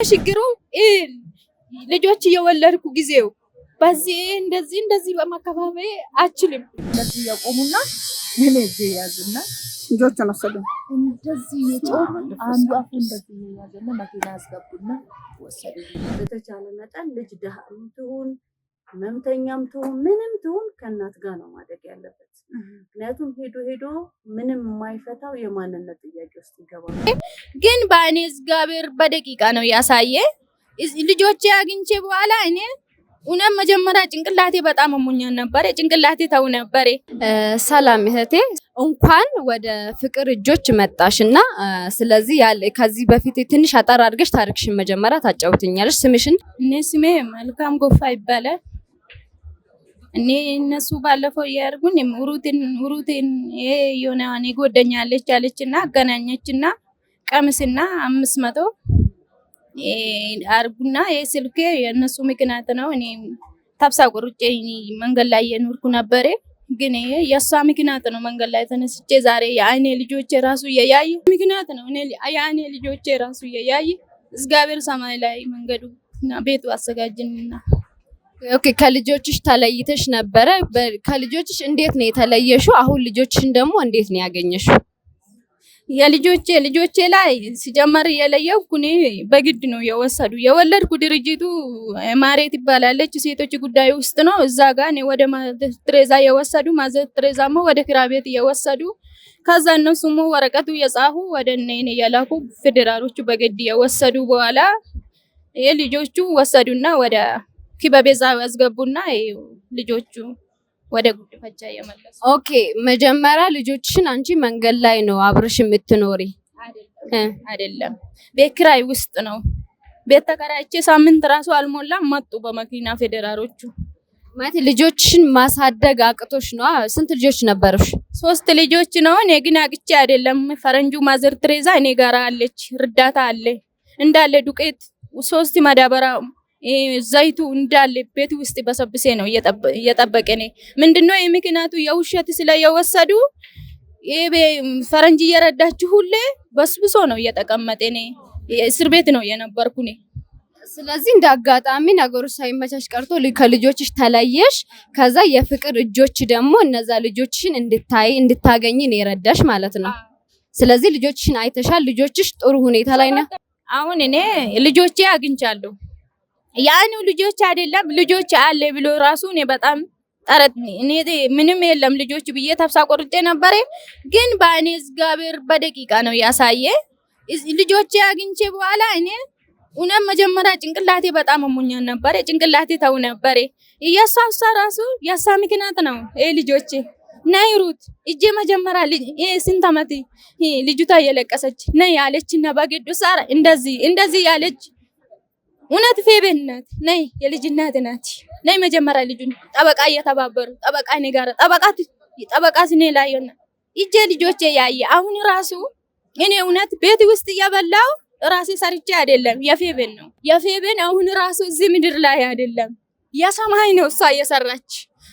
ችግሩ ልጆች እየወለድኩ ጊዜው በዚህ እንደዚህ በመከፋፈል አችልም እንደዚህ ያቆሙና ምን እዚህ ያዙና ልጆቹን ወሰዱ። እንደዚህ የጮሁ አንዱ አፉ እንደዚህ ያዘና መኪና አስገቡና ወሰዱ። በተቻለ መጠን ልጅ ደሃም ትሁን መምተኛም ትሁን ምንም ትሁን ከእናት ጋር ነው ማደግ ያለበት። ምክንያቱም ሄዶ ምንም የማይፈታው የማንነት ጥያቄ ውስጥ ይገባል። ግን በእኔ እግዚአብሔር በደቂቃ ነው ያሳየ። ልጆቼ አግኝቼ በኋላ እኔ እውነት መጀመሪያ ጭንቅላቴ በጣም አሞኛል ነበር። ጭንቅላቴ ተው ነበር። ሰላም እህቴ፣ እንኳን ወደ ፍቅር እጆች መጣሽና ስለዚህ ከዚህ በፊት ትንሽ አጠር አድርገሽ ታሪክሽን መጀመሪያ ታጫውትኛለሽ። ስምሽን? እኔ ስሜ መልካም ጎፋ ይባላል። እኔ እነሱ ባለፈው ያርጉን ሩቲን የሆነ እኔ ጎደኛለች አለችና አገናኘችና ቀምስና 500 አርጉና የስልኬ የነሱ ምክንያት ነው። እኔ ታብሳ ቆርጬ መንገድ ላይ የኖርኩ ነበር። ግን የሷ ምክንያት ነው መንገድ ላይ ተነስቼ ዛሬ የአይኔ ልጆቼ ራሱ የያይ ምክንያት ነው። እኔ የአይኔ ልጆቼ ራሱ የያይ እግዚአብሔር ሰማይ ላይ መንገዱና ቤቱ አዘጋጅንና ኦኬ። ከልጆችሽ ተለይተሽ ነበረ። ከልጆችሽ እንዴት ነው የተለየሽው? አሁን ልጆችሽን ደግሞ እንዴት ነው ያገኘሽው? ልጆቼ ላይ ሲጀመር የለየው ኩኒ በግድ ነው የወሰዱ። የወለድኩ ድርጅቱ ማሬት ይባላለች ሴቶች ጉዳይ ውስጥ ነው። እዛ ጋር ነው ወደ ማዘር ትሬዛ የወሰዱ። ማዘር ትሬዛማ ወደ ክራቤት የወሰዱ። ከዛ እነሱም ወረቀቱ የጻፉ ወደ እኔ የላኩ ፌደራሎቹ በግድ የወሰዱ። በኋላ የልጆቹ ወሰዱና ወደ ክበቤዛ ያስገቡና ልጆቹ ወደ ጉድፈቻ የመለሱ። ኦኬ። መጀመሪያ ልጆችሽን አንቺ መንገድ ላይ ነው አብረሽ የምትኖሪ? አይደለም፣ ቤት ኪራይ ውስጥ ነው። ቤት ተከራይቼ ሳምንት ራሱ አልሞላም መጡ በመኪና ፌደራሎቹ። ማለት ልጆችሽን ማሳደግ አቅቶሽ ነው? ስንት ልጆች ነበርሽ? 3 ልጆች ነው። እኔ ግን አግቼ አይደለም። ፈረንጁ ማዘር ትሬዛ እኔ ጋር አለች። ርዳታ አለ እንዳለ ዱቄት 3 ማዳበሪያ ዘይቱ እንዳለ ቤት ውስጥ በሰብሴ ነው እየጠበቀኝ። ምንድነው የምክንያቱ የውሸት ስለየወሰዱ ፈረንጅ እየረዳችሁ ሁሌ በስብሶ ነው እየተቀመጠኝ። እስር ቤት ነው የነበርኩኝ። ስለዚህ እንደ አጋጣሚ ነገሮች ሳይመቻች ቀርቶ ከልጆችሽ ተለየሽ። ከዛ የፍቅር እጆች ደግሞ እነዛ ልጆችሽን እንድታገኝ ነው የረዳሽ ማለት ነው። ስለዚህ ልጆችሽን አይተሻል። ልጆችሽ ጥሩ ሁኔታ ላይ ነው አሁን። እኔ ልጆቼ አግኝቻለሁ። ያኑ ልጆች አይደለም ልጆች አለ ብሎ ራሱ እኔ በጣም ጠረት እኔ ምንም የለም ልጆች ብዬ ተብሳ ቆርጬ ነበር። ግን በእኔ እግዚአብሔር በደቂቃ ነው ያሳየ። ልጆቼ አግኝቼ በኋላ እኔ እውነት መጀመሪያ ጭንቅላቴ በጣም አሞኛል ነበር። ጭንቅላቴ ተው ነበር። እያሳሳ ራሱ ያሳ ምክንያት ነው ልጆቼ ናይሩት እጄ መጀመሪያ ስንት ዓመት ልጅቷ እየለቀሰች ነይ ያለችና በግዱ ሳር እንደዚህ ያለች እውነት ፌቤን ናት። ነይ የልጅናት ናት። ነይ መጀመሪያ ልጁን ጠበቃ እየተባበሩ ጠበቃ እኔ ጋር ጠበቃ ስኔ ላይ ነው እጄ ልጆቼ ያየ። አሁን ራሱ እኔ እውነት ቤት ውስጥ እየበላው ራሴ ሰርቼ አይደለም የፌቤን ነው የፌቤን። አሁን ራሱ እዚህ ምድር ላይ አይደለም የሰማይ ነው እሷ እየሰራች።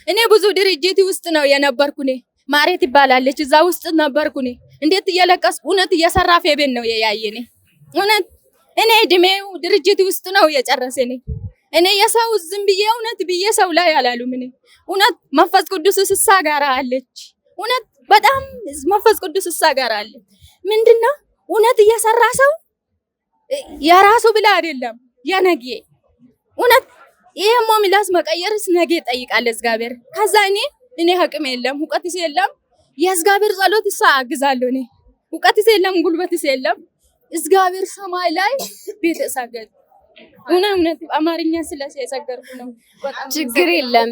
እኔ ብዙ ድርጅት ውስጥ ነው የነበርኩኝ። ማሬት ይባላለች እዛ ውስጥ ነበርኩኝ። እንዴት እየለቀስኩ እውነት እየሰራ ፌቤን ነው የያየኝ እውነት። እኔ እድሜው ድርጅት ውስጥ ነው የጨረሰኝ። እኔ የሰው ዝም ብዬ እውነት ብዬ ሰው ላይ አላሉም። እውነት መንፈስ ቅዱስ እሳ ጋር አለች። እውነት በጣም መንፈስ ቅዱስ እሳ ጋር አለ። ምንድነው እውነት እየሰራ ሰው የራሱ ብላ አይደለም የነገ እውነት ይሄሞ ሚላስ መቀየርስ ነገ ይጠይቃል እግዚአብሔር። ከዛ እኔ አቅም የለም እውቀትስ የለም። የእግዚአብሔር ጸሎት እሳ አግዛለሁ። እኔ እውቀትስ የለም ጉልበትስ የለም። እግዚአብሔር ሰማይ ላይ ቤት ሰገድ እውነት አማርኛ ስለሰገርኩ ነው። ችግር የለም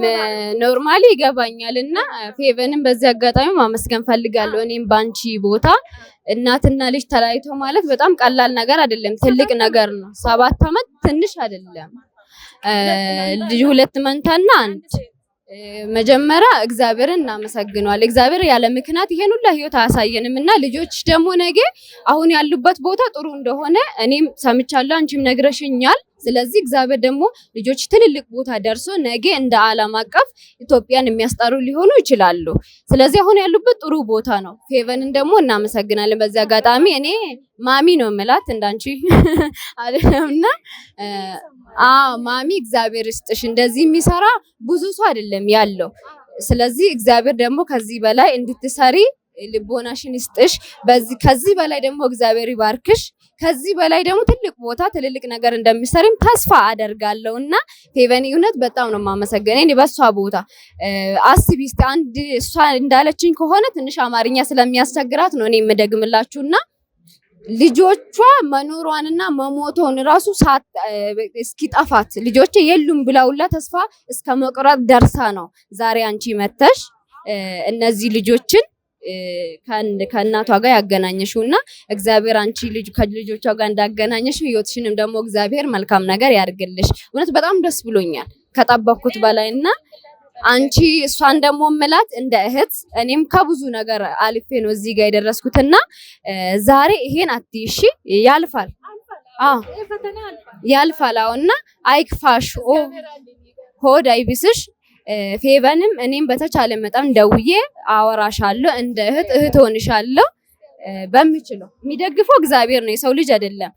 ኖርማሊ ይገባኛልና ፌቨንም በዚህ አጋጣሚ ማመስገን ፈልጋለሁ። እኔም ባንቺ ቦታ እናትና ልጅ ተለያይቶ ማለት በጣም ቀላል ነገር አይደለም፣ ትልቅ ነገር ነው። 7 ዓመት ትንሽ አይደለም። ልጅ 2 መንታና 1 መጀመሪያ እግዚአብሔርን እናመሰግነዋለን። እግዚአብሔር ያለ ምክንያት ይሄን ሁሉ ህይወት አያሳየንም እና ልጆች ደግሞ ነገ አሁን ያሉበት ቦታ ጥሩ እንደሆነ እኔም ሰምቻለሁ፣ አንቺም ነግረሽኛል። ስለዚህ እግዚአብሔር ደግሞ ልጆች ትልልቅ ቦታ ደርሶ ነገ እንደ ዓለም አቀፍ ኢትዮጵያን የሚያስጠሩ ሊሆኑ ይችላሉ። ስለዚህ አሁን ያሉበት ጥሩ ቦታ ነው። ፌቨንን ደግሞ እናመሰግናለን። በዚህ አጋጣሚ እኔ ማሚ ነው የምላት እንዳንቺ አይደለምና ማሚ እግዚአብሔር ይስጥሽ። እንደዚህ የሚሰራ ብዙ ሰው አይደለም ያለው። ስለዚህ እግዚአብሔር ደግሞ ከዚህ በላይ እንድትሰሪ ልቦናሽን ይስጥሽ። ከዚህ በላይ ደግሞ እግዚአብሔር ይባርክሽ። ከዚህ በላይ ደግሞ ትልቅ ቦታ ትልልቅ ነገር እንደሚሰሪም ተስፋ አደርጋለሁና ፌቨን እውነት በጣም ነው የማመሰግነው። እኔ በሷ ቦታ አስቢ እስቲ አንድ እሷ እንዳለችኝ ከሆነ ትንሽ አማርኛ ስለሚያስቸግራት ነው እኔ የምደግምላችሁና ልጆቿ መኖሯንና መሞቷን ራሱ እስኪጠፋት ልጆቼ የሉም ብላውላ ተስፋ እስከ መቁረጥ ደርሳ ነው ዛሬ አንቺ መተሽ እነዚህ ልጆችን ከእናቷ ጋር ያገናኘሽውና እግዚአብሔር አንቺ ከልጆቿ ጋር እንዳገናኘሽው ህይወትሽንም ደግሞ እግዚአብሔር መልካም ነገር ያድርግልሽ። እውነት በጣም ደስ ብሎኛል ከጠበቅኩት በላይና አንቺ እሷን ደግሞ ምላት እንደ እህት እኔም ከብዙ ነገር አልፌ ነው እዚህ ጋር የደረስኩትና ዛሬ ይሄን አትይሺ ያልፋል። ያልፋል እና አይክፋሽ ሆድ አይብስሽ። ፌቨንም እኔም በተቻለ መጠን ደውዬ አወራሻለሁ፣ እንደ እህት ሆንሻለሁ። በሚችለው የሚደግፈው እግዚአብሔር ነው፣ የሰው ልጅ አይደለም።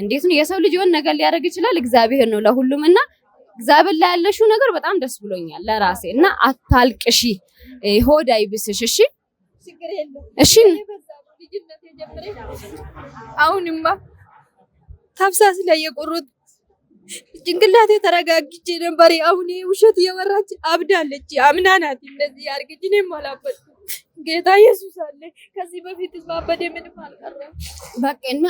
እንዴት ነው የሰው ልጅ የሆነ ነገር ሊያደርግ ይችላል፣ እግዚአብሔር ነው ለሁሉምና እግዚአብሔር ላይ ያለሽው ነገር በጣም ደስ ብሎኛል ለራሴ እና አታልቅሺ፣ ሆድ አይብስሽ። እሺ እሺ። አሁንማ ታፍሳስ ላይ የቆሩት ጭንቅላቴ ተረጋግቼ ነበር። አሁን ውሸት እየወራች አብዳለች። አምናናት እንደዚህ ያርግጅ ነው ማላበት ጌታ ኢየሱስ አለ። ከዚህ በፊት ባበደ ምንም አልቀረም። በቃ እና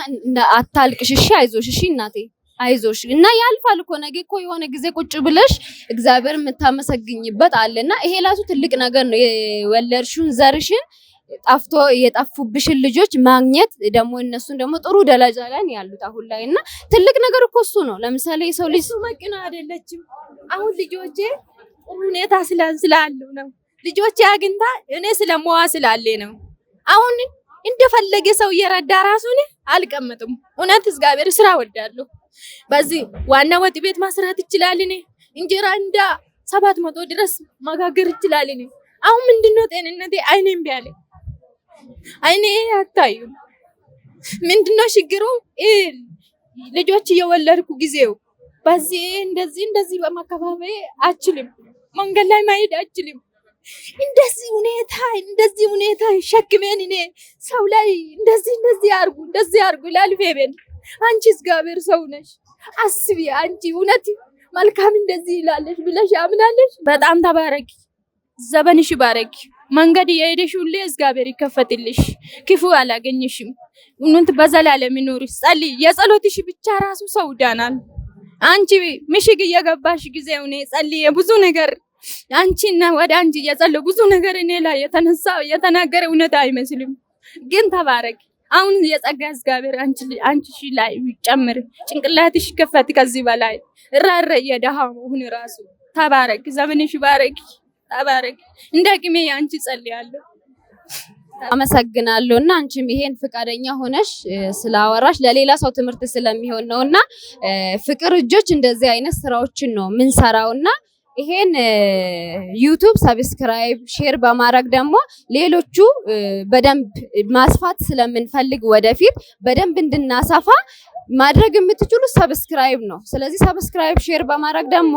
አታልቅሽ። እሺ አይዞሽ። እሺ እናቴ አይዞሽ እና ያልፋል እኮ ነገ እኮ የሆነ ጊዜ ቁጭ ብለሽ እግዚአብሔር የምታመሰግኝበት አለና ይሄ ላሱ ትልቅ ነገር ነው። የወለድሽውን ዘርሽን ጠፍቶ የጠፉብሽን ልጆች ማግኘት ደግሞ እነሱን ደግሞ ጥሩ ደረጃ ላይ ያሉት አሁን ላይና ትልቅ ነገር እኮ እሱ ነው። ለምሳሌ የሰው ልጅ መቅና አይደለችም። አሁን ልጆቼ ጥሩ ሁኔታ ስላሉ ነው። ልጆቼ አግኝታ እኔ ስለሞዋ ስላለ ነው። አሁን እንደፈለገ ሰው እየረዳ ራሱን አልቀመጥም። እውነት እግዚአብሔር ስራ ወዳለሁ። በዚህ ዋና ወጥ ቤት ማስራት ይችላል። እኔ እንጀራ እንዳ 700 ድረስ ማጋገር ይችላል። እኔ አሁን ምንድነው ጤንነቴ አይኔም ቢያለ አይኔ አታዩ ምንድነው ችግሩ? ልጆች እየወለድኩ ጊዜው በዚህ እንደዚህ በማከፋፈል አችልም፣ መንገድ ላይ ማሄድ አችልም። እንደዚህ ሁኔታ ሸክሜን እኔ ሰው ላይ እንደዚህ አርጉ ላልፌበን አንቺ እግዚአብሔር ሰው ነሽ፣ አስቢ አንቺ እውነት መልካም እንደዚህ ይላለሽ ብለሽ አምናለሽ። በጣም ተባረኪ፣ ዘበንሽ ባረኪ። መንገድ የሄደሽ ሁሌ እግዚአብሔር ይከፈትልሽ፣ ክፉ አላገኝሽም። እውነት በዘላለም ይኖርሽ። ጸልይ፣ የጸሎትሽ ብቻ ራሱ ሰው ዳናል። አንቺ ምሽግ እየገባሽ ጊዜ እኔ ጸልይ ብዙ ነገር አንቺና ወደ አንቺ እየጸለዩ ብዙ ነገር እኔ ላይ የተናገረ እውነት አይመስልም፣ ግን ተባረኪ። አሁን የጸጋ እግዚአብሔር አንቺ ላይ ይጨምር፣ ጭንቅላትሽ ከፈት። ከዚህ በላይ ራረ የደሃው ሁን ራሱ ተባረክ፣ ዘመንሽ ባረክ፣ ተባረክ። እንደ አቅሜ አንቺ ጸልያለሁ። አመሰግናለሁ እና አንቺም ይሄን ፍቃደኛ ሆነሽ ስላወራሽ ለሌላ ሰው ትምህርት ስለሚሆን ነውና ፍቅር እጆች እንደዚህ አይነት ስራዎችን ነው ምን ሰራውና ይሄን ዩቲዩብ ሰብስክራይብ ሼር በማድረግ ደግሞ ሌሎቹ በደንብ ማስፋት ስለምንፈልግ ወደፊት በደንብ እንድናሰፋ ማድረግ የምትችሉ ሰብስክራይብ ነው። ስለዚህ ሰብስክራይብ ሼር በማድረግ ደግሞ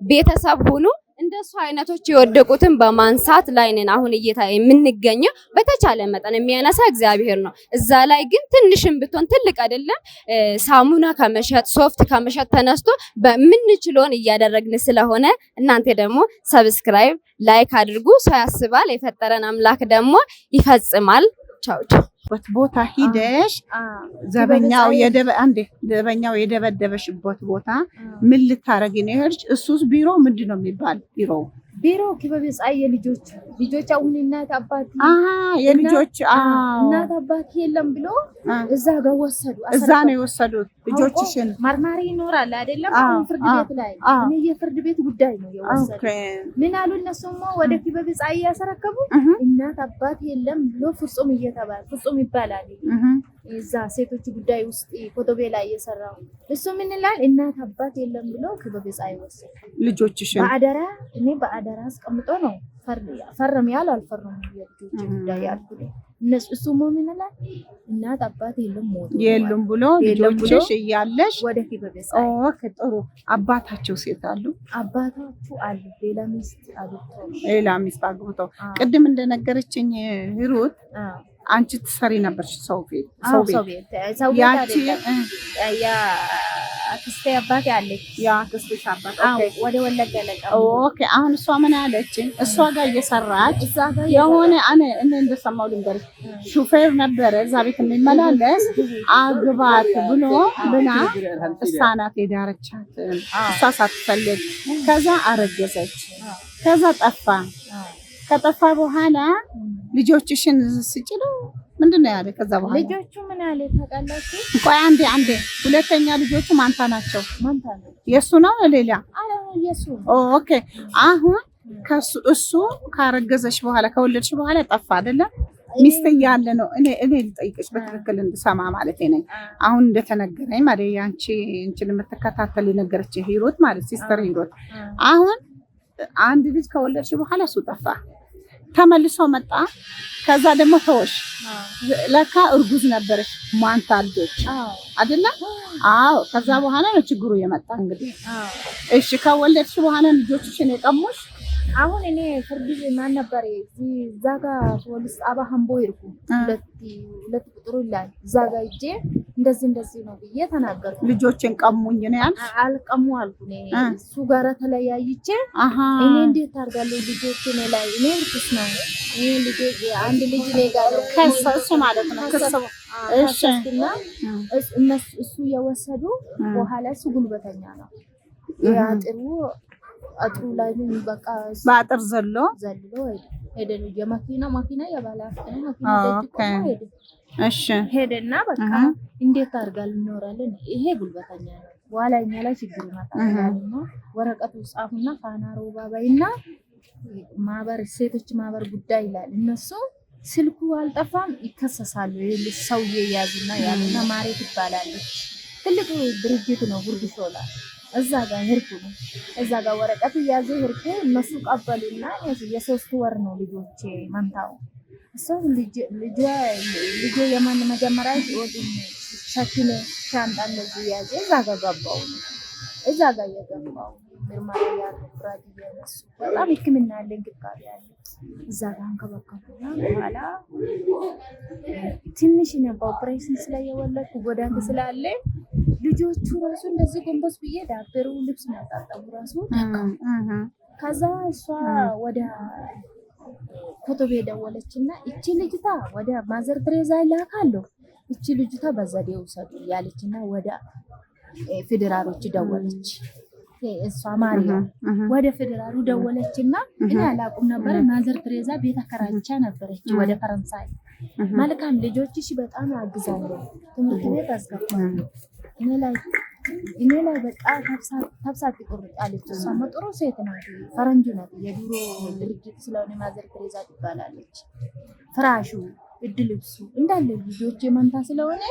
ቤተሰብ ሁኑ። እንደሱ አይነቶች የወደቁትን በማንሳት ላይ ነን አሁን የምንገኘው። በተቻለ መጠን የሚያነሳ እግዚአብሔር ነው። እዛ ላይ ግን ትንሽም ብትሆን ትልቅ አይደለም ሳሙና ከመሸጥ ሶፍት ከመሸጥ ተነስቶ በምንችለውን እያደረግን ስለሆነ እናንተ ደግሞ ሰብስክራይብ ላይክ አድርጉ። ሰው ያስባል፣ የፈጠረን አምላክ ደግሞ ይፈጽማል። ቻው ቻው። ቦታ ሂደሽ ዘበኛው የደበደበሽበት ቦታ ምን ልታረጊ ነው የሄድሽ? እሱስ ቢሮ ምንድን ነው የሚባል ቢሮ ክበብ ፀሐይ ልጆች አሁን እናት አባት የልጆች እናት አባት የለም ብሎ እዛ ጋር ወሰዱ። እዛ ነው የወሰዱት ልጆችሽን። መርማሪ ይኖራል አይደለም? አሁን ፍርድ ቤት ላይ እኔ የፍርድ ቤት ጉዳይ ነው የወሰዱ። ምን አሉ እነሱማ ወደ ክበብ ፀሐይ ያሰረከቡ እናት አባት የለም ብሎ ፍጹም ይባላል። እዛ ሴቶች ጉዳይ ውስጥ ኮቶቤ ላይ የሰራው እሱ ምን ይላል? እናት አባት የለም ብሎ ክበብ ፀሐይ ወሰደ። ልጆችሽን በአደራ እኔ በአደራ አስቀምጦ ነው ፈርም ያል አልፈርም የልጆች ጉዳይ ያልኩ እነሱ እሱ ምን ይላል? እናት አባት የለም ሞቱ የሉም ብሎ ልጆችሽ እያለሽ ወደ ክበብ ፀሐይ። ኦኬ ጥሩ። አባታቸው ሴት አሉ? አባታችሁ አሉ ሌላ ሚስት አግብተው ሌላ ሚስት አግብተው። ቅድም እንደነገረችኝ ሂሩት አንቺ ትሰሪ ነበርሽ ሰው ቤት ያቺ ያ አክስቴ አባቴ አለች። ያ አክስትሽ አባት ወደ ወለጋ ለቀ። ኦኬ አሁን እሷ ምን አለችኝ? እሷ ጋር እየሰራች የሆነ እኔ እንደሰማው ልንገርሽ፣ ሹፌር ነበረ እዛ ቤት የሚመላለስ አግባት ብሎ ብላ እሷ ናት የዳረቻት እሷ ሳትፈልግ። ከዛ አረገዘች። ከዛ ጠፋ። ከጠፋ በኋላ ልጆችሽን ስጭለው ምንድነው ያለ? ከዛ በኋላ ልጆቹ ምን አለ ታውቃላችሁ? ቆይ አንዴ ሁለተኛ ልጆቹ ማንታ ናቸው? ማንታ ነው። የሱ ነው ሌላ? አረ የሱ። ኦኬ አሁን እሱ ካረገዘሽ በኋላ ከወለድሽ በኋላ ጠፋ አይደለ? ሚስት ያለ ነው። እኔ ልጠይቅሽ በትክክል እንድሰማ ማለት ነኝ። አሁን እንደተነገረኝ ማለት ያንቺ እንትን የምትከታተል የነገረች ሂሩት ማለት ሲስተር ሂሩት፣ አሁን አንድ ልጅ ከወለድሽ በኋላ እሱ ጠፋ፣ ተመልሶ መጣ። ከዛ ደግሞ ተወሽ። ለካ እርጉዝ ነበረሽ ማንታ ልጆች አይደለ? አዎ። ከዛ በኋላ ነው ችግሩ የመጣ እንግዲህ። እሺ ከወለድሽ በኋላ ልጆችሽን የቀሙሽ? አሁን እኔ ፍርድ ቤት ማን ነበር እዛ ጋር ፖሊስ ጣቢያ ሀምቦ ሄድኩ። ሁለት ቁጥሩ ላይ እዛ ጋር ሂጄ እንደዚህ ነው ብዬ ተናገርኩ። ልጆችን ቀሙኝ ነው ያልሽ? አልቀሙ አልኩ። እሱ ጋር ተለያይቼ እኔ እንዴት አድርጋለሁ ልጆች እኔ ላይ እኔ እርኩስ ነው እኔ ልጅ አንድ ልጅ እኔ ጋር ከሰስ ማለት ነው ከሰው። እሺ እሱ የወሰዱ በኋላ እሱ ጉልበተኛ ነው አጥሩ ላይ በቃ በአጥር ዘሎ ሄደ። የመኪና የባለ አፍተና መኪና ሄደ። እሺ ሄደና በቃ እንዴት አድርጋል እንኖራለን? ይሄ ጉልበተኛ ነው። በኋላ እኛ ላይ ችግር ይመጣልና ወረቀቱ ጻፉና ፋና ሮባ ባይና ማህበር ሴቶች ማህበር ጉዳይ ይላል። እነሱ ስልኩ አልጠፋም ይከሰሳሉ። ሰውዬ ያዙና ያሉና ማሬት ይባላለች። ትልቅ ድርጅት ነው ጉርድ ሾላ። እዛ ጋር ሄድኩ። እዛ ጋር ወረቀት ያዙ ሄድኩ። እነሱ ቀበሉና የሶስት ወር ነው ልጆቼ መንታው። እሱ ልጅ የማን መጀመሪያ ወዲህ ሸክለ ሻንጣ እንደዚህ ያዘ። እዛ ጋር ገባው። እዛ ጋር የገባው ምርመራ ያደረጉ ያነሱ በጣም ሕክምና አለ እንክብካቤ አለ። እዛ ጋር አንከባከቡና በኋላ ትንሽ ነው ኦፕሬሽን ስለየወለድኩ ጎዳት ስላለ ልጆቹ ራሱ እንደዚህ ጎንበስ ብዬ ዳበሩ ልብስ ማጣጣቡ ራሱ ከዛ እሷ ወደ ኮቶቤ ደወለችና እቺ ልጅታ ወደ ማዘር ትሬዛ ይላካለሁ እቺ ልጅታ በዘዴ ውሰዱ ያለችና ወደ ፌደራሎች ደወለች። እሷ ማርያም ወደ ፌደራሉ ደወለችና እኔ አላውቅም ነበር። ማዘር ትሬዛ ቤት አከራይቻ ነበረች ወደ ፈረንሳይ። መልካም ልጆችሽ በጣም አግዛለሁ ትምህርት ቤት አስገባለሁ እኔ ላይ በቃ ተብሳት ይቆርጣለች። እሷ ጥሩ ሴት ናት፣ ፈረንጅ ናት። የድሮ ድርጅት ስለሆነ ማዘር ትሬዛ ትባላለች። ፍራሹ እድ ልብሱ እንዳለ ልጆች የመንታ ስለሆነ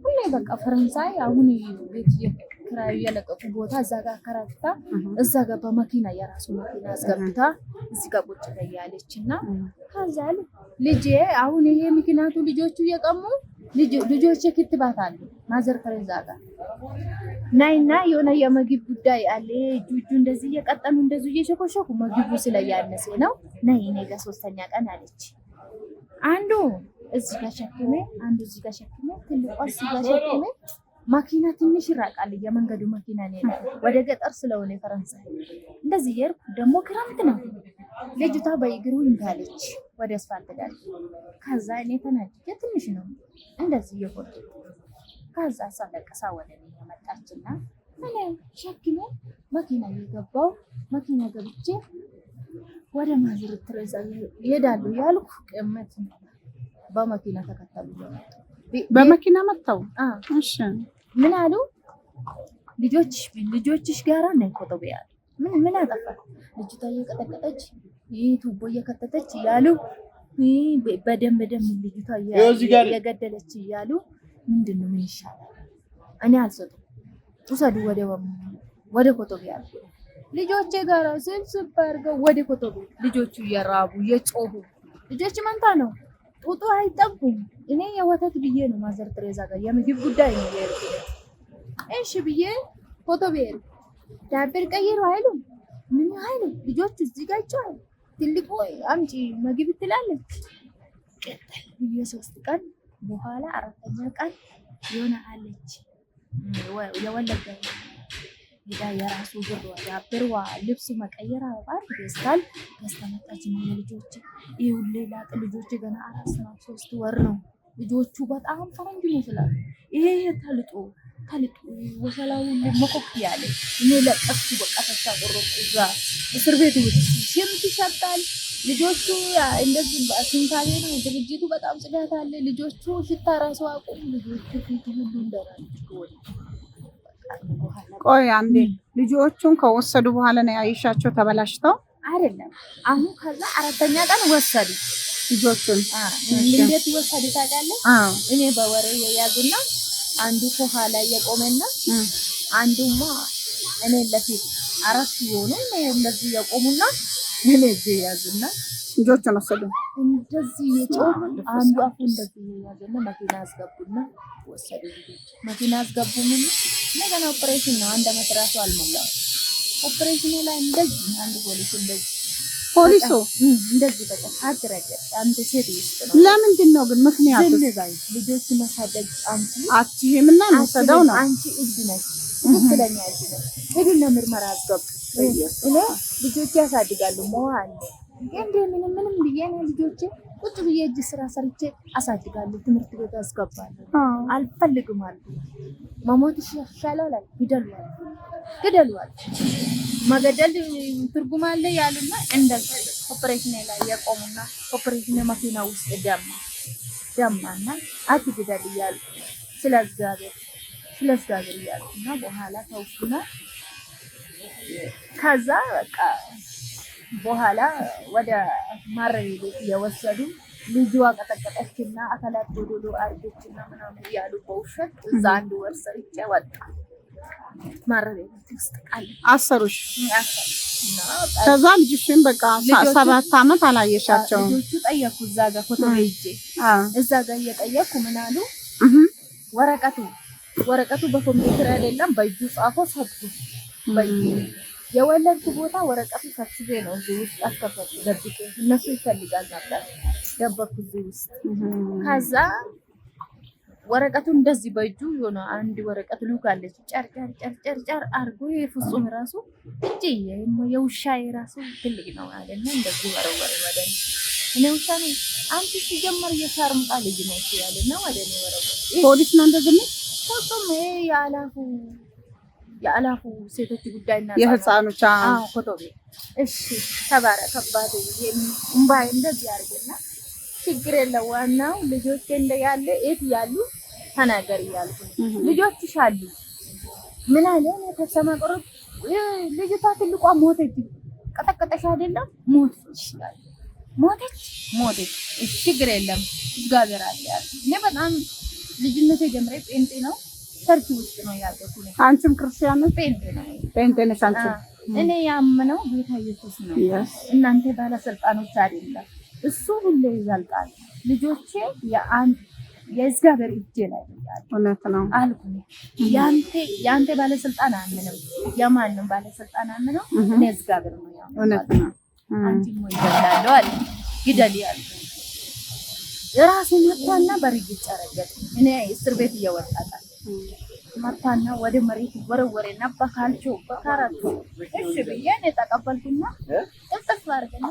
ሁሌ በቃ ፈረንሳይ አሁን ቤት ክራዩ የለቀቁ ቦታ እዛ ጋር ከራክታ እዛ ጋር በመኪና የራሱ መኪና አስገብታ እዚህ ጋር ቁጭ ያለችና ከዛ ልጄ አሁን ይሄ ምክንያቱ ልጆቹ እየቀሙ ልጆች ክትባት አለ ማዘር ትሬዛ ጋር ናይና የሆነ የምግብ ጉዳይ አለ። ጁጁ እንደዚህ እየቀጠኑ እንደዚህ እየሸኮሸኩ ምግቡ ስለያነሰ ነው። ናይ እኔ ጋር 3ኛ ቀን አለች። አንዱ እዚህ ጋር ሸክሜ አንዱ እዚህ ጋር ሸክሜ ትልቋ እዚህ ጋር ሸክሜ ማኪና ትንሽ ይራቃል። የመንገዱ ማኪና ነው ወደ ገጠር ስለሆነ ፈረንሳይ እንደዚህ የርኩ ደግሞ ክረምት ነው። ልጅቷ በእግሩ እንታለች ወደ አስፋልት ዳር። ከዛ እኔ ተናድጄ ትንሽ ነው እንደዚህ የሆነ ከዛ ሳለቀሳ ወደ እኔ መጣችና እኔ ሸክሜ መኪና የገባው መኪና ገብቼ ወደ ማዘር ትሬዛ ይሄዳሉ ያልኩ ቅመት በመኪና ተከተሉ። በመኪና መጣው። እሺ ምን አሉ? ልጆችሽ ጋራ ነው ኮቶቤ ያሉ ምን አጠፋ? ልጅቷ እየቀጠቀጠች ቱቦ እየከተተች እያሉ በደም ልጅቷ እየገደለች እያሉ ምንድነው ምን ይሻላል? እኔ አልሰጡም ውሰዱ ወደ ኮቶቤ ያሉ ልጆቼ ጋር ስብስብ አድርገው ወደ ኮቶቤ ልጆቹ እየራቡ እየጮሁ ልጆች መንታ ነው ጡጡ አይጠቡም። እኔ የወተት ብዬ ነው ማዘር ትሬዛ ጋር የምግብ ጉዳይ ነው የሄድኩት። እሺ ብዬ ኮቶቤ ዳብር ቀይሩ አይሉም ምን አይሉ ልጆቹ እዚህ ጋር ይጮሃል። ትልቁ አምጪ ምግብ ትላለች። ቀጠል ብዬ 3 ቀን በኋላ 4ኛ ቀን የሆነ አለች የወለጋ ሄዳ የራሱ ብርዋ ልብስ መቀየር አባል ገዝታል ገዝተመጣች ነው ልጆች ይሁን ሌላ ልጆች ገና 3 ወር ነው ልጆቹ በጣም ፈረንጅ ነው ስላሉ ይሄ ተልጦ ወሰላው መቆቅ ያለ እኔ ለቀስኩ በቃ ተሳቆረጥ እዛ እስር ቤት ውስጥ ሽምት ይሰጣል። ልጆቹ እንደዚህ በስንታሌ ነው ድርጅቱ በጣም ጽዳት አለ። ልጆቹ ሽታ ራሱ አቁም ልጆቹ ፊት ሁሉ እንደራሉ። ቆይ አንዴ ልጆቹን ከወሰዱ በኋላ ነው ያይሻቸው ተበላሽተው አይደለም። አሁን ከዛ 4ኛ ቀን ወሰዱ ልጆቹን። እንዴት ወሰዱ ታውቃለህ? እኔ በወሬ የያዙና አንዱ ከኋላ የቆመና አንዱማ እኔ ለፊት 4 ይሆኑ እንደዚህ የቆሙና እኔ እዚህ ያዙና ልጆቹን ወሰዱ። እንደዚህ የጮሁ አንዱ አፉ እንደዚህ ያዘና መኪና አስገቡና ወሰዱ። መኪና አስገቡና እንደገና ኦፕሬሽን ነው። አንድ አመት ራሱ አልሞላው ኦፕሬሽን ላይ እንደዚህ አንድ ፖሊሱ እንደዚህ በቃ አድረገ አንተ ሴት ውስጥ ነው። ለምንድን ነው ግን ምክንያቱ? ልጆች መሳደግ አትይምና ወሰደው ነው። አንቺ እብድ ነሽ፣ ትክክለኛ እብድ ነሽ። ሄዱና ምርመራ አስገቡ። እኔ ልጆች ያሳድጋሉ ሞዋል እንዴ ምንም ብዬ ነው ልጆቼ ቁጭ ብዬ እጅ ስራ ሰርቼ አሳድጋለሁ። ትምህርት ቤት አስገባለሁ። አልፈልግም አሉ መሞት ይሻላል ግደሏል። መገደል ትርጉም አለ ያሉና እንደዚህ ኦፕሬሽን ላይ የቆሙና ኦፕሬሽን መኪና ውስጥ ደማና አትግደል እያሉ ስለ እግዚአብሔር እያሉና በኋላ ተውኩና ከዛ በቃ በኋላ ወደ ማረሚያ ቤት የወሰዱ ልጇ ቀጠቀጠችና አካላት ጎዶሎ አርገችና ምናምን ያሉ በውሸት እዛ 1 ወር ሰርቼ ወጣ። ማረሚያ ቤት ውስጥ ቃል አሰሩሽ። ከዛ ልጅሽን በቃ 7 አመት አላየሻቸውም። ልጆቹ ጠየቁ እዛ ጋር ፎቶ ሄጄ እዛ ጋር እየጠየቁ ምን አሉ? ወረቀቱ በኮምፒውተር አይደለም በእጁ ጻፎ ሰጡ። የወለድኩ ቦታ ወረቀቱ ሰብስቤ ነው እዚህ ውስጥ አስከፈቱ ደብቄ እነሱ ይፈልጋል ነበር ደበኩ እዚህ ውስጥ። ከዛ ወረቀቱ እንደዚህ በእጁ የሆነ አንድ ወረቀት ልካለች ጨርጨር አርጎ የፍጹም ራሱ እንጂ የውሻ የራሱ ትልቅ ነው አይደለም እንደዚህ ወረወረ ወደኔ። እኔ ውሻ ነኝ አንቺ ሲጀመር የሻርምጣ ልጅ ነው ያለና ወደኔ ወረወረ። ፖሊስ ነው እንደዚህ ፍጹም የአላፉ ሴቶች ጉዳይና የህፃኖች ኮቶቤ እሺ ተባረከባቱ እምባይ እንደዚህ አርገና ችግር የለው ዋናው ልጆች እንደ ያለ እት ያሉ ተናገር ያልኩ ልጆች ይሻሉ ምን አለ ነው ተሰማቀሩ ልጅቷ ትልቋ ሞተች ቀጠቀጠሽ አይደለም ሞተች ችግር የለም እግዚአብሔር አለ ያለ እኔ በጣም ልጅነቴ ጀምሬ ጴንጤ ነው ቸርች ውስጥ ነው ያደኩት። አንቺም ክርስቲያን ነሽ? ጴንጤ ነሽ አንቺ? እኔ ያምነው ጌታ ኢየሱስ ነው። እናንተ ባለስልጣኖች አይደለም። እሱ ሁሌ ይዘልቃል። ልጆቼ የእግዚአብሔር እጅ ላይ ያለ እውነት ነው አልኩ። ያንተ ባለስልጣን አምነው የማንም ባለስልጣን አምነው እኔ እግዚአብሔር ነው ያለው። እውነት ነው። አንቺ ሞይ ይደላል አለ ግደል ያለ ራሴ መጣና በርግ ጨረገጥ እኔ እስር ቤት እየወጣጣ መጣና ወደ መሬት ወረወረና በካልቾ በካራቶ እሺ ብዬ እኔ ተቀበልኩና ጥፍጥፍ አድርገና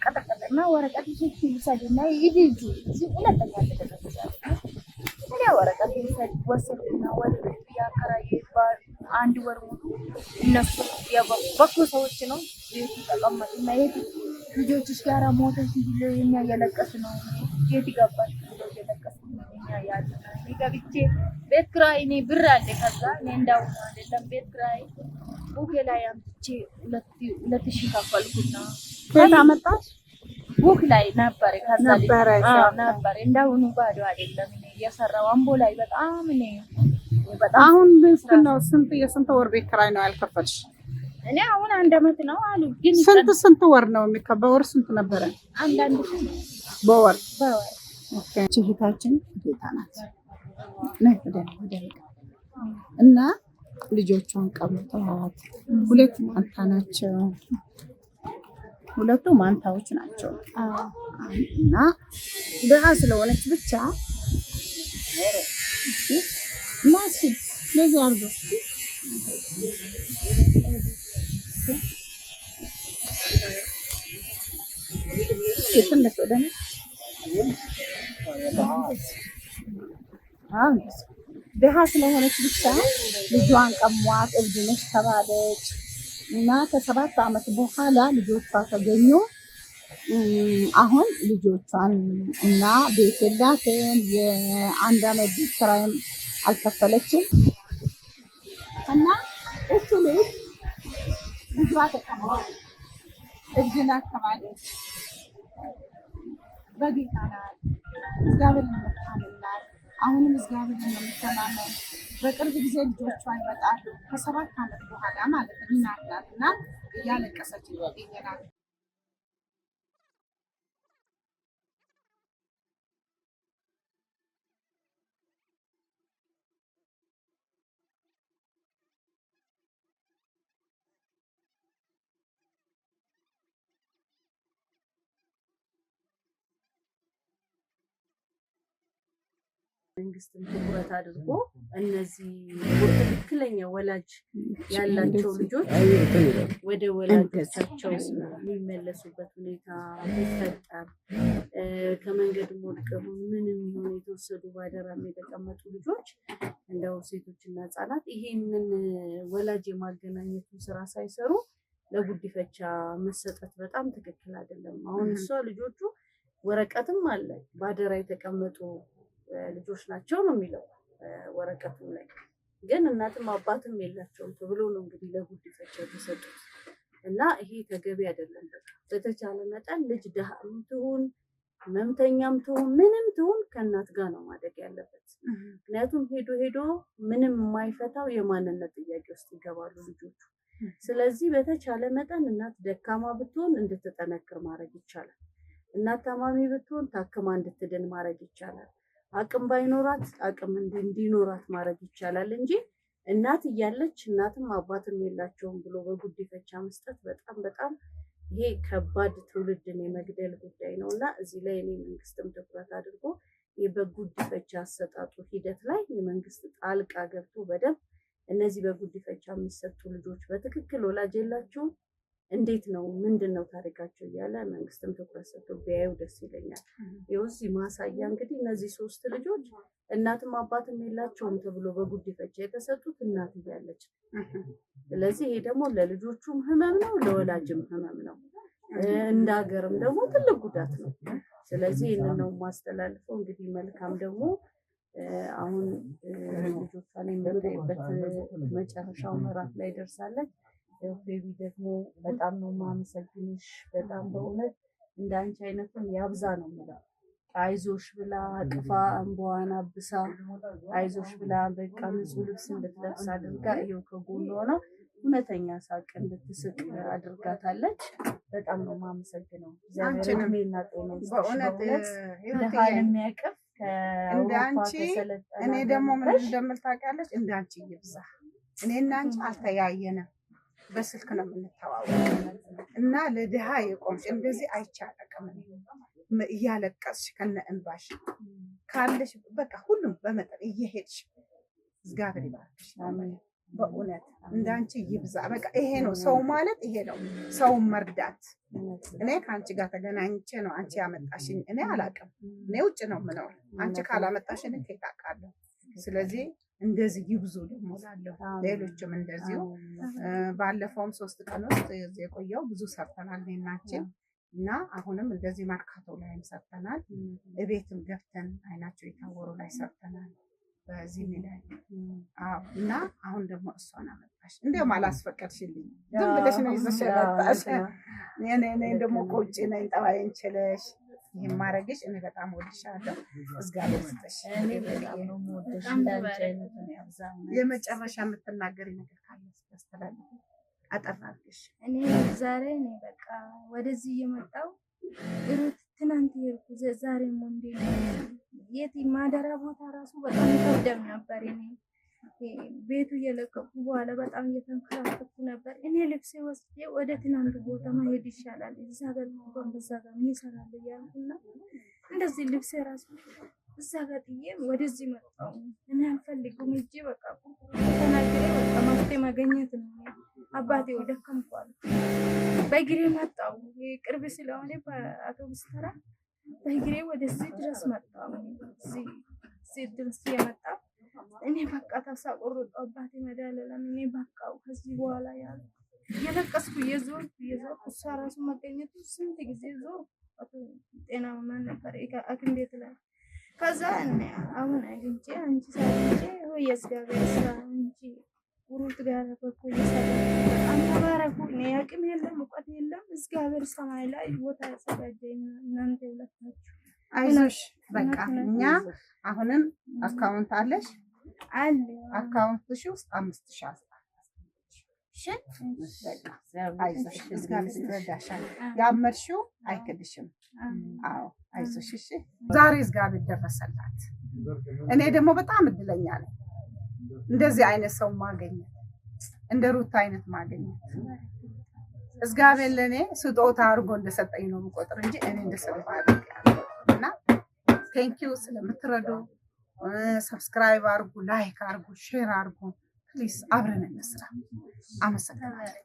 ቀጠቀጠና ወረቀት ይሰድና ይዲጁ ሁለተኛ ተደረገ። እኔ ወረቀት ወሰድና ወደ ቤት ያከራየ አንድ ወር ሙሉ እነሱ የበኩ ሰዎች ነው ቤት ተቀመጡና ልጆችሽ ጋር ሞተሽ ብሎ የኛ ያለቀስ ነው የት ይገባል ያለቀስ ነው የኛ ያለ ገብቼ ቤት ኪራይ እኔ ብር አለ ከዛ እኔ እንዳው አይደለም ቤት ኪራይ ቡኬ ላይ አምጥቼ 2000 ከፈልኩና ከዛ መጣሽ ቡክ ላይ ነበር ከዛ ነበር እንዳው ነው ባዶ አይደለም እኔ የሰራው አምቦ ላይ በጣም እኔ በጣም አሁን ስንት ወር ቤት ኪራይ ነው ያልከፈልሽ? እኔ አሁን 1 አመት ነው አሉ። ግን ስንት ወር ነው የሚከፈለው? በወር ስንት ነበረ? አንዳንድ በወር ኦኬ። እህታችን ጌታ ናት እና ልጆቿን ቀምጠዋት 2 ማንታ ናቸው። 2 ማንታዎች ናቸው እና ድሃ ስለሆነች ብቻ ማሲ ለዚህ አርጎ ትንሽ ወደ ድሃ ስለሆነች ብቻ ልጇን ቀሟት፣ እብድ ነች ተባለች እና ከ7 ዓመት በኋላ ልጆቿ ተገኙ። አሁን ልጆቿን እና ቤት የላትም፣ የ1 አመት ቤት ኪራይም አልከፈለችም እና እሱ ልጇ ተቀሟት፣ እብድ ናት ተባለች። በጌታ ናት፣ እግዚአብሔር ይመስገን። አሁንም እግዚአብሔር እንደምትተማመን በቅርብ ጊዜ ልጆቿ ይመጣሉ። ከ7 ዓመት በኋላ ማለት ነው። እናት ናት እና እያለቀሰች ይገኛል። መንግስትም ትኩረት አድርጎ እነዚህ ትክክለኛ ወላጅ ያላቸው ልጆች ወደ ወላጆቻቸው የሚመለሱበት ሁኔታ ቢፈጠር፣ ከመንገድ ወድቀው ምንም ሆነ የተወሰዱ ባደራም የተቀመጡ ልጆች እንደው ሴቶችና ህጻናት ይሄንን ወላጅ የማገናኘቱ ስራ ሳይሰሩ ለጉዲፈቻ መሰጠት በጣም ትክክል አይደለም። አሁን እሷ ልጆቹ ወረቀትም አለ ባደራ የተቀመጡ ልጆች ናቸው ነው የሚለው ወረቀቱ ላይ፣ ግን እናትም አባትም የላቸውም ተብሎ ነው እንግዲህ ለጉዲፈቻ የተሰጡት እና ይሄ ተገቢ አይደለም። በተቻለ መጠን ልጅ ድሃም ትሁን ህመምተኛም ትሁን ምንም ትሁን ከእናት ጋር ነው ማደግ ያለበት። ምክንያቱም ሄዶ ምንም የማይፈታው የማንነት ጥያቄ ውስጥ ይገባሉ ልጆቹ። ስለዚህ በተቻለ መጠን እናት ደካማ ብትሆን እንድትጠነክር ማድረግ ይቻላል። እናት ታማሚ ብትሆን ታክማ እንድትድን ማድረግ ይቻላል። አቅም ባይኖራት አቅም እንዲኖራት ማድረግ ይቻላል እንጂ እናት እያለች እናትም አባትም የላቸውም ብሎ በጉዲፈቻ መስጠት በጣም ይሄ ከባድ ትውልድን የመግደል ጉዳይ ነው እና እዚህ ላይ እኔ መንግስትም ትኩረት አድርጎ በጉዲፈቻ አሰጣጡ ሂደት ላይ የመንግስት ጣልቃ ገብቶ በደንብ እነዚህ በጉዲፈቻ የሚሰጡ ልጆች በትክክል ወላጅ የላቸውም፣ እንዴት ነው ምንድነው ታሪካቸው እያለ መንግስትም ትኩረት ሰጥቶ ቢያዩ ደስ ይለኛል። የዚህ ማሳያ እንግዲህ እነዚህ 3 ልጆች እናትም አባትም የላቸውም ተብሎ በጉዲፈቻ የተሰጡት እናት እያለች። ስለዚህ ይሄ ደግሞ ለልጆቹም ህመም ነው፣ ለወላጅም ህመም ነው፣ እንደ ሀገርም ደግሞ ትልቅ ጉዳት ነው። ስለዚህ ይህንን ነው ማስተላልፈው። እንግዲህ መልካም ደግሞ አሁን ልጆቿን የምታይበት መጨረሻው ምዕራፍ ላይ ደርሳለች። ቤቢ ደግሞ በጣም ነው ማመሰግንሽ። በጣም በእውነት እንዳንቺ አይነቱን ያብዛ ነው የምለው። አይዞሽ ብላ አቅፋ እንባዋን አብሳ አይዞሽ ብላ በቃ ንጹህ ልብስ እንድትለብስ አድርጋ ይኸው ከጎን ሆና እውነተኛ ሳቅ እንድትስቅ አድርጋታለች። በጣም ነው ማመሰግነው። እግዚአብሔር እድሜና ጤና ይስጥሽ። ለሃን የሚያቅፍ እንዳንቺ እኔ ደግሞ ምን እንደምል ታውቂያለሽ? እንዳንቺ ይብዛ። እኔና አንቺ አልተያየንም፣ በስልክ ነው የምንተዋወቀው እና ለድሃ የቆምሽ እንደዚህ አይቻለቅም። እያለቀስሽ ከነ እንባሽ ካለሽ በቃ ሁሉም በመጠን እየሄድሽ እግዚአብሔር ይባርክሽ። በእውነት እንዳንቺ ይብዛ። በቃ ይሄ ነው ሰው ማለት፣ ይሄ ነው ሰውን መርዳት። እኔ ከአንቺ ጋር ተገናኝቼ ነው አንቺ ያመጣሽኝ። እኔ አላውቅም፣ እኔ ውጭ ነው የምኖር። አንቺ ካላመጣሽን ከየት አውቃለሁ? ስለዚህ እንደዚህ ይብዙ ደግሞ ላለሁ ሌሎችም እንደዚሁ። ባለፈውም 3 ቀን ውስጥ የቆየው ብዙ ሰርተናል እኔናችን እና አሁንም እንደዚህ ማርካቶ ላይም ሰርተናል። እቤትም ገብተን አይናቸው የታወሩ ላይ ሰርተናል። በዚህ ላይ እና አሁን ደግሞ እሷን አመጣሽ። እንደውም አላስፈቀድሽልኝ፣ ዝም ብለሽ ነው ይዘሽ መጣሽ። እኔ ደግሞ ቁጭ ነኝ ጠባይን ችለሽ ይሄን ማድረግሽ እኔ በጣም ወድሻለሁ። እግዚአብሔር ይስጥሽ። እኔ በጣም ነው የምወደሽ። እንዳንቺ አይነቱን ያብዛው። የመጨረሻ የምትናገሪ ነገር ካለ ያስተላልፍ አጠራርሽ። እኔ ዛሬ እኔ በቃ ወደዚህ እየመጣው ሩት ትናንት ሄድኩ ዛሬ ሞንዴ የት ማደራ ቦታ ራሱ በጣም ከብደም ነበር። እኔ ቤቱ እየለቀቁ በኋላ በጣም እየተንከራተትኩ ነበር። እኔ ልብሴ ወስጄ ወደ ትናንት ቦታ መሄድ ይሻላል፣ እዛ ጋር እንኳን በዛ ጋር ምን ይሰራል እያልኩና እንደዚህ ልብሴ ራሱ እዛ ጋር ጥዬ ወደዚህ መጣሁ። እኔ አልፈልግም እጄ በቃ ተናግሬ በቃ መፍትሄ ማግኘት ነው። አባቴ ወደ ከምቋል በእግሬ መጣሁ። ቅርብ ስለሆነ በአውቶቡስ ተራ በእግሬ ወደዚህ ድረስ መጣሁ። እዚህ ድረስ የመጣሁ እኔ በቃ ተስፋ ቆርጦ አባቴ መድኃኒዓለም እኔ በቃው ከዚህ በኋላ ያለ የለቀስኩ የዞርኩ እሷ ራሱ መገኘቱ ስንት ጊዜ ዞር ጤናማ ነበር ሐኪም ቤት ላይ። ከዛ አሁን አግኝቼ አንቺ ሳይቼ ወይ የእግዚአብሔር ስራ አንቺ ሩት ጋር በኩል በጣም ተባረኩ። እኔ አቅም የለም እውቀት የለም፣ እግዚአብሔር ሰማይ ላይ ቦታ ያዘጋጀኝ እናንተ ሁለታችሁ። አይዞሽ በቃ እኛ አሁንም አካውንት አለሽ አለ አካውንትሽ ውስጥ 5000 አይዞሽ እግዚአብሔር ይረዳሻል። ያመርሽው አይክድሽም። አዎ አይዞሽ እሺ። ዛሬ እግዚአብሔር ደረሰላት። እኔ ደግሞ በጣም እድለኛ ነኝ እንደዚህ አይነት ሰው ማግኘት፣ እንደ ሩት አይነት ማግኘት። እግዚአብሔር ለኔ ስጦታ አድርጎ እንደሰጠኝ ነው የምቆጥር እንጂ እኔ እንደሰጠኝ አይደለም። እና ቴንኪው ስለምትረዱ ሰብስክራይብ አድርጉ፣ ላይክ አድርጉ፣ ሼር አድርጉ ፕሊዝ። አብረን እንስራ። አመሰግናለሁ።